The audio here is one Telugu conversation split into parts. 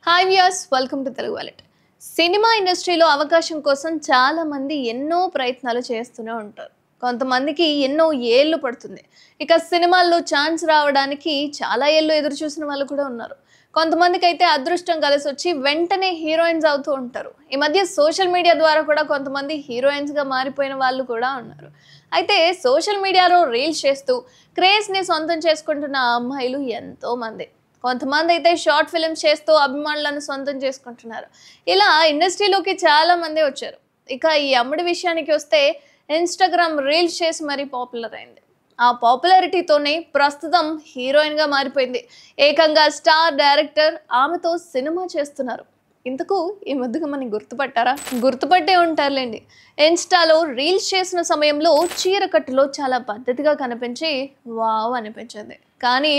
Hi viewers, welcome to Telugu wallet. Cinema ఇండస్ట్రీలో అవకాశం కోసం చాలా మంది ఎన్నో ప్రయత్నాలు చేస్తూనే ఉంటారు. కొంతమందికి ఎన్నో ఏళ్ళు పడుతుంది. ఇక సినిమాల్లో ఛాన్స్ రావడానికి చాలా ఏళ్ళు ఎదురు చూసిన వాళ్ళు కూడా ఉన్నారు. కొంతమందికి అయితే అదృష్టం కలిసి వచ్చి వెంటనే హీరోయిన్స్ అవుతూ ఉంటారు. ఈ మధ్య సోషల్ మీడియా ద్వారా కూడా కొంతమంది హీరోయిన్స్గా మారిపోయిన వాళ్ళు కూడా ఉన్నారు. అయితే సోషల్ మీడియాలో రీల్స్ చేస్తూ క్రేజ్ని సొంతం చేసుకుంటున్న అమ్మాయిలు ఎంతో మంది. కొంతమంది అయితే షార్ట్ ఫిల్మ్స్ చేస్తూ అభిమానులను సొంతం చేసుకుంటున్నారు. ఇలా ఇండస్ట్రీలోకి చాలా మంది వచ్చారు. ఇక ఈ అమ్మడి విషయానికి వస్తే ఇన్‌స్టాగ్రామ్ రీల్స్ చేసి మరీ పాపులర్ అయింది. ఆ పాపులారిటీతోనే ప్రస్తుతం హీరోయిన్‌గా మారిపోయింది. ఏకంగా స్టార్ డైరెక్టర్ ఆమెతో సినిమా చేస్తున్నారు. ఇంతకు ఈ ముద్దుగా మనని గుర్తుపట్టారా? గుర్తుపట్టే ఉంటారులేండి. ఇన్‌స్టాలో రీల్స్ చేసిన సమయంలో చీర కట్టులో చాలా పద్ధతిగా కనిపించి వావ్ అనిపించింది. కానీ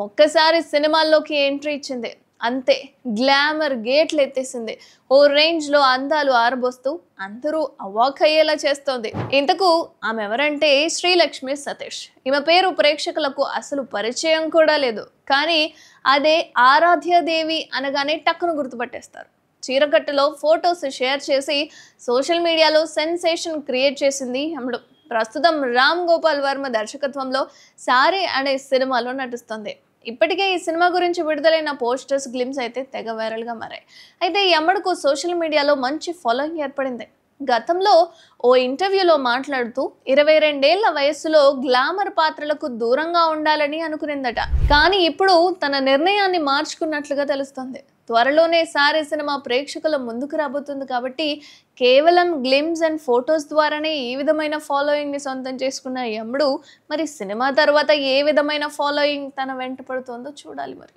ఒక్కసారి సినిమాల్లోకి ఎంట్రీ ఇచ్చింది. అంతే, గ్లామర్ గేట్లు ఎత్తేసింది. ఓ రేంజ్‌లో అందాలు ఆరబోస్తూ అందరూ అవాక్కయ్యేలా చేస్తోంది. ఇంతకు ఆమె ఎవరంటే శ్రీలక్ష్మి సతీష్. ఈమె పేరు ప్రేక్షకులకు అసలు పరిచయం కూడా లేదు. కానీ అదే ఆరాధ్యదేవి అనగానే టక్కున గుర్తుపట్టేస్తారు. చీరకట్టులో ఫొటోస్ షేర్ చేసి సోషల్ మీడియాలో సెన్సేషన్ క్రియేట్ చేసింది ఆమెడు. ప్రస్తుతం రామ్ గోపాల్ వర్మ దర్శకత్వంలో సారీ అనే సినిమాలో నటిస్తుంది. ఇప్పటికే ఈ సినిమా గురించి విడుదలైన పోస్టర్స్, గ్లిమ్స్ అయితే తెగ వైరల్గా మారాయి. అయితే ఈ అమ్మడుకు సోషల్ మీడియాలో మంచి ఫాలోయింగ్ ఏర్పడింది. గతంలో ఓ ఇంటర్వ్యూలో మాట్లాడుతూ 22 ఏళ్ల వయస్సులో గ్లామర్ పాత్రలకు దూరంగా ఉండాలని అనుకునిందట. కానీ ఇప్పుడు తన నిర్ణయాన్ని మార్చుకున్నట్లుగా తెలుస్తుంది. త్వరలోనే సారీ సినిమా ప్రేక్షకుల ముందుకు రాబోతుంది కాబట్టి కేవలం గ్లిమ్స్ అండ్ ఫొటోస్ ద్వారానే ఈ విధమైన ఫాలోయింగ్ని సొంతం చేసుకున్న ఈ అమ్మడు మరి సినిమా తర్వాత ఏ విధమైన ఫాలోయింగ్ తన వెంట పడుతుందో చూడాలి మరి.